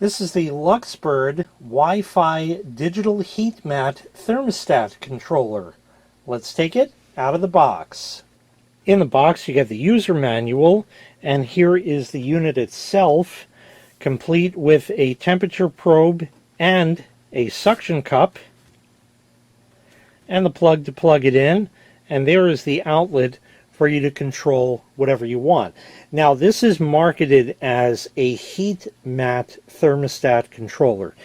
This is the LUXBIRD Wi-Fi digital heat mat thermostat controller. Let's take it out of the box. In the box you get the user manual, and here is the unit itself, complete with a temperature probe and a suction cup and the plug to plug it in, and there is the outlet for you to control whatever you want. Now this is marketed as a heat mat thermostat controller.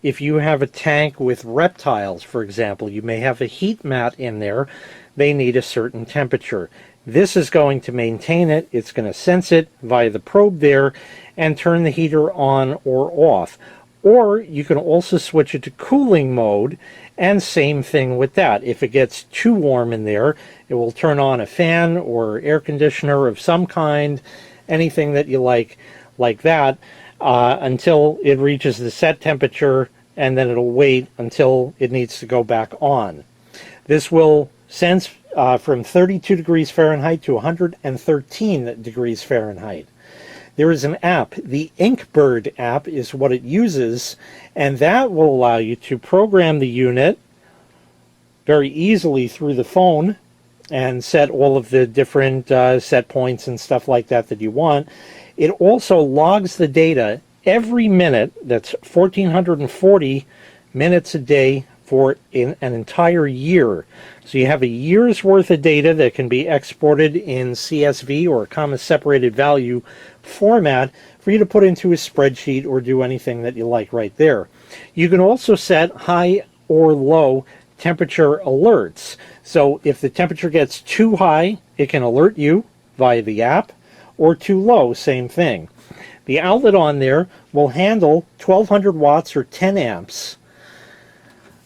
If you have a tank with reptiles, for example, you may have a heat mat in there. They need a certain temperature. This is going to maintain it. It's going to sense it via the probe there and turn the heater on or off. Or you can also switch it to cooling mode, and same thing with that. If it gets too warm in there, it will turn on a fan or air conditioner of some kind, anything that you like that, until it reaches the set temperature, and then it'll wait until it needs to go back on. This will sense from 32 degrees Fahrenheit to 113 degrees Fahrenheit. There is an app, the LUXBIRD app is what it uses, and that will allow you to program the unit very easily through the phone and set all of the different set points and stuff like that that you want. It also logs the data every minute. That's 1,440 minutes a day for an entire year. So you have a year's worth of data that can be exported in CSV or comma separated value format for you to put into a spreadsheet or do anything that you like right there. You can also set high or low temperature alerts. So if the temperature gets too high, it can alert you via the app, or too low, same thing. The outlet on there will handle 1200 watts or 10 amps.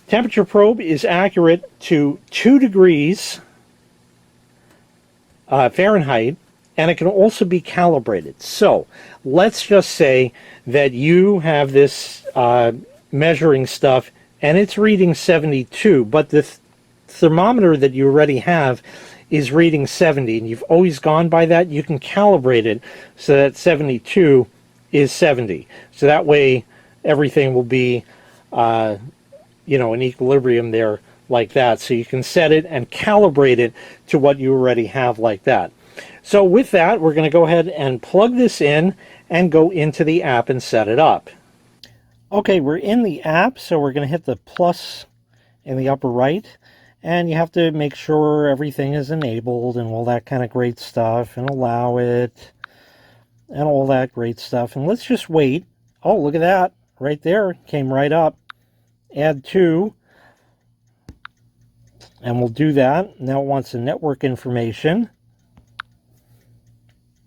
Temperature probe is accurate to 2 degrees Fahrenheit, and it can also be calibrated. So let's just say that you have this measuring stuff and it's reading 72, but the thermometer that you already have is reading 70, and you've always gone by that. You can calibrate it so that 72 is 70. So that way everything will be in equilibrium there like that. So you can set it and calibrate it to what you already have like that. So with that, we're going to go ahead and plug this in and go into the app and set it up. Okay, we're in the app, so we're going to hit the plus in the upper right, and you have to make sure everything is enabled and all that kind of great stuff, and allow it and all that great stuff. And let's just wait. Oh, look at that right there, came right up. Add to, and we'll do that. Now it wants the network information.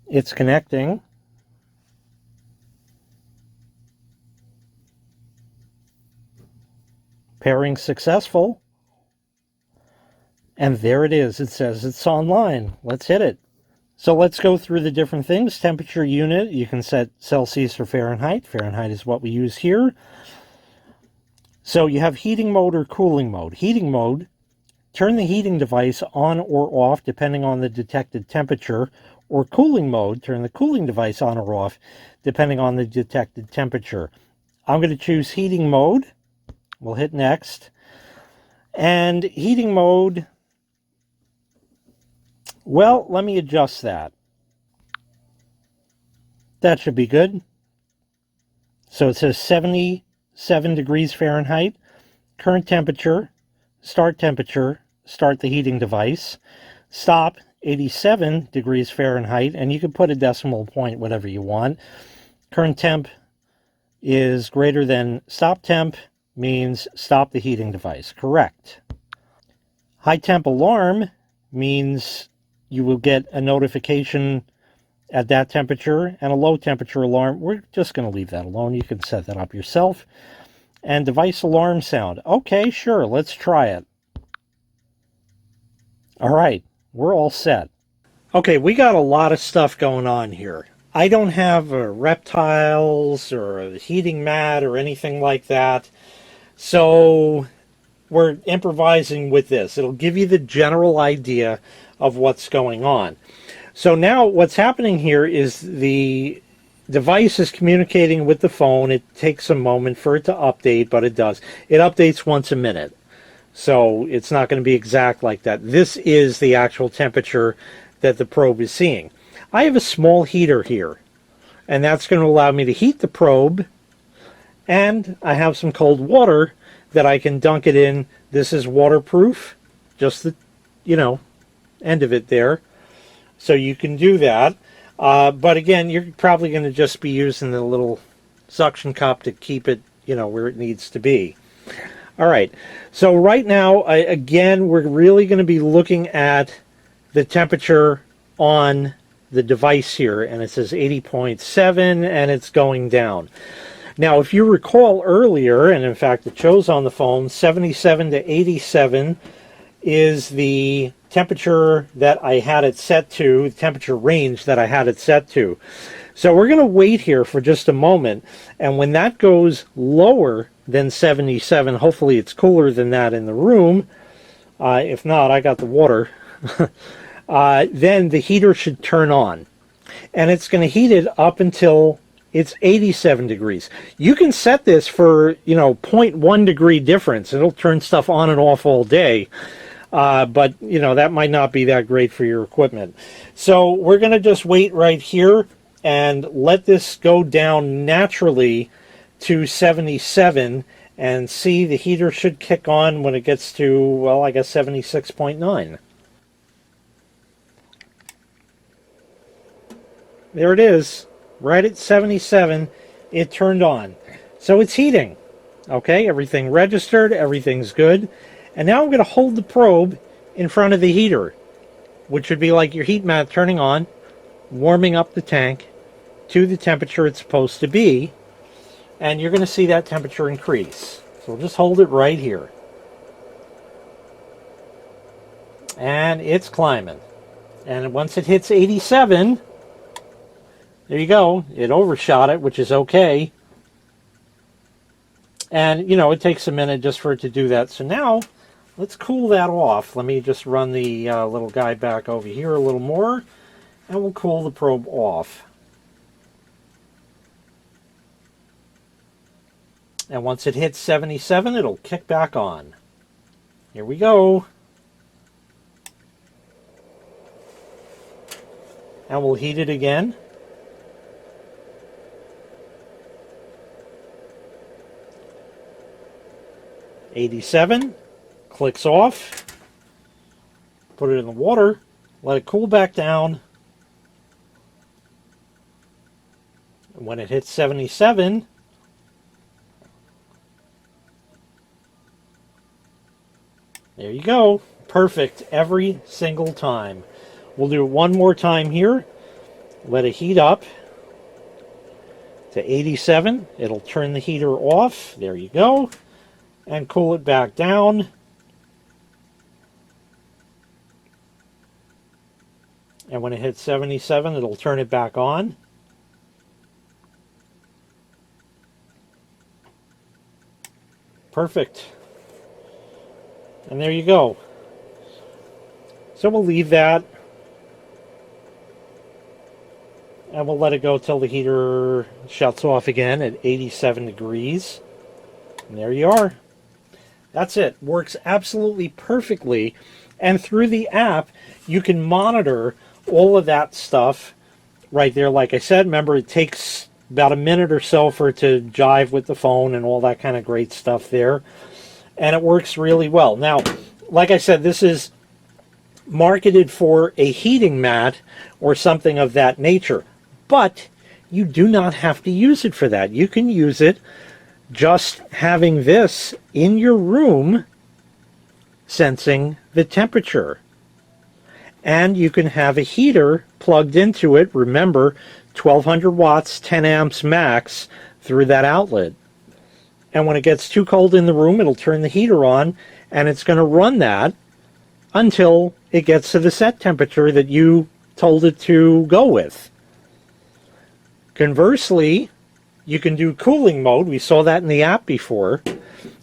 It's connecting. Pairing successful. And there it is. It says it's online. Let's hit it. So let's go through the different things. Temperature unit, you can set Celsius or Fahrenheit. Fahrenheit is what we use here. So you have heating mode or cooling mode. Heating mode, turn the heating device on or off depending on the detected temperature, or cooling mode, turn the cooling device on or off depending on the detected temperature. I'm going to choose heating mode. We'll hit next. And heating mode, well, let me adjust that. That should be good. So it says 77 degrees Fahrenheit, current temperature, start the heating device, stop 87 degrees Fahrenheit, and you can put a decimal point, whatever you want. Current temp is greater than stop temp, means stop the heating device. Correct. High temp alarm means you will get a notification at that temperature, and a low temperature alarm, we're just going to leave that alone. You can set that up yourself. And device alarm sound. Okay, sure, let's try it. All right, we're all set. Okay, we got a lot of stuff going on here. I don't have reptiles or a heating mat or anything like that. So we're improvising with this. It'll give you the general idea of what's going on. So now what's happening here is the device is communicating with the phone. It takes a moment for it to update, but it does. It updates once a minute. So it's not going to be exact like that. This is the actual temperature that the probe is seeing. I have a small heater here, and that's going to allow me to heat the probe, and I have some cold water that I can dunk it in. This is waterproof, just the, end of it there. So you can do that. But again, you're probably going to just be using the little suction cup to keep it, where it needs to be. All right, so right now, again, we're really going to be looking at the temperature on the device here, and it says 80.7, and it's going down. Now, if you recall earlier, and in fact it shows on the phone, 77 to 87 is the temperature that I had it set to, the temperature range that I had it set to. So we're going to wait here for just a moment, and when that goes lower than 77, hopefully it's cooler than that in the room, if not, I got the water, then the heater should turn on. And it's going to heat it up until it's 87 degrees. You can set this for, 0.1 degree difference. It'll turn stuff on and off all day. But, that might not be that great for your equipment. So we're going to just wait right here and let this go down naturally to 77 and see the heater should kick on when it gets to, well, I guess 76.9. There it is, right at 77, it turned on. So it's heating. Okay, everything registered, everything's good. And now I'm going to hold the probe in front of the heater, which would be like your heat mat turning on, warming up the tank to the temperature it's supposed to be, and you're going to see that temperature increase. So we'll just hold it right here. And it's climbing. And once it hits 87, there you go. It overshot it, which is okay. And, it takes a minute just for it to do that. So now, let's cool that off. Let me just run the little guy back over here a little more, and we'll cool the probe off. And once it hits 77, it'll kick back on. Here we go. And we'll heat it again. '87, clicks off, put it in the water, let it cool back down, and when it hits 77, there you go, perfect every single time. We'll do it one more time here, let it heat up to 87, it'll turn the heater off, there you go. And cool it back down. And when it hits 77, it'll turn it back on. Perfect. And there you go. So we'll leave that. And we'll let it go till the heater shuts off again at 87 degrees. And there you are. That's it. Works absolutely perfectly. And through the app, you can monitor all of that stuff right there. Like I said, remember, it takes about a minute or so for it to jive with the phone and all that kind of great stuff there. And it works really well. Now, like I said, this is marketed for a heating mat or something of that nature. But you do not have to use it for that. You can use it just having this in your room sensing the temperature. And you can have a heater plugged into it. Remember, 1200 watts, 10 amps max through that outlet. And when it gets too cold in the room, it'll turn the heater on, and it's going to run that until it gets to the set temperature that you told it to go with. Conversely, you can do cooling mode. We saw that in the app before.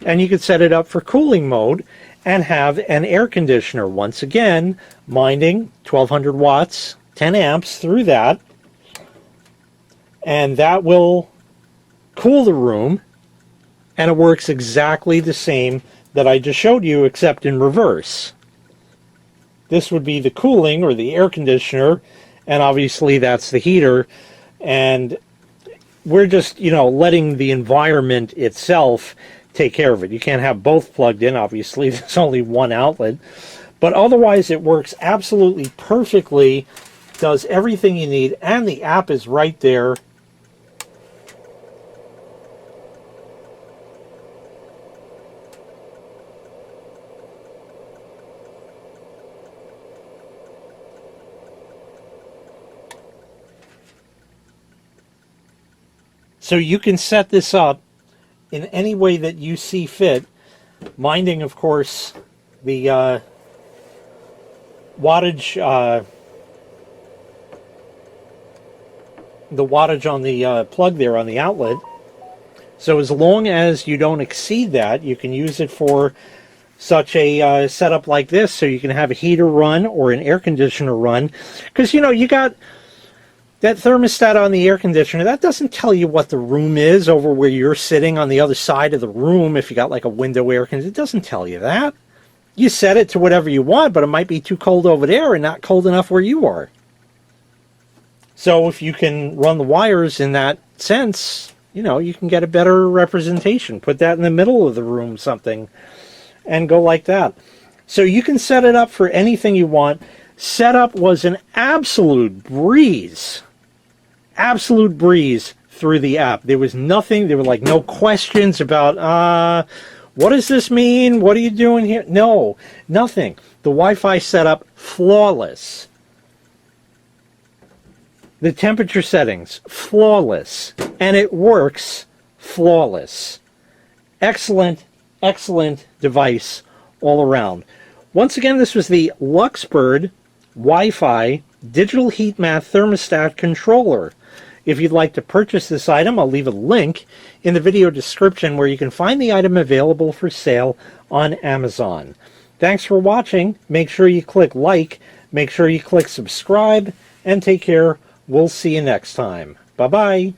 And you could set it up for cooling mode and have an air conditioner. Once again, minding 1200 watts, 10 amps through that. and that will cool the room, and it works exactly the same that I just showed you, except in reverse. This would be the cooling or the air conditioner, and obviously that's the heater, and we're just, you know, letting the environment itself take care of it. You can't have both plugged in, obviously. There's only one outlet. But otherwise, it works absolutely perfectly, does everything you need, and the app is right there. So you can set this up in any way that you see fit, minding, of course, the wattage on the plug there on the outlet. So as long as you don't exceed that, you can use it for such a setup like this, so you can have a heater run or an air conditioner run. Because, you know, you got that thermostat on the air conditioner, that doesn't tell you what the room is over where you're sitting on the other side of the room. If you got like a window air conditioner, it doesn't tell you that. You set it to whatever you want, but it might be too cold over there and not cold enough where you are. So if you can run the wires in that sense, you know, you can get a better representation. Put that in the middle of the room, something, and go like that. So you can set it up for anything you want. Setup was an absolute breeze. Absolute breeze through the app. There was nothing, there were like no questions about, what does this mean? What are you doing here? No, nothing. The Wi-Fi setup, flawless. The temperature settings, flawless. And it works flawless. Excellent, excellent device all around. Once again, this was the LUXBIRD Wi-Fi digital heat mat thermostat controller. If you'd like to purchase this item, I'll leave a link in the video description where you can find the item available for sale on Amazon. Thanks for watching. Make sure you click like, make sure you click subscribe, and take care. We'll see you next time. Bye-bye.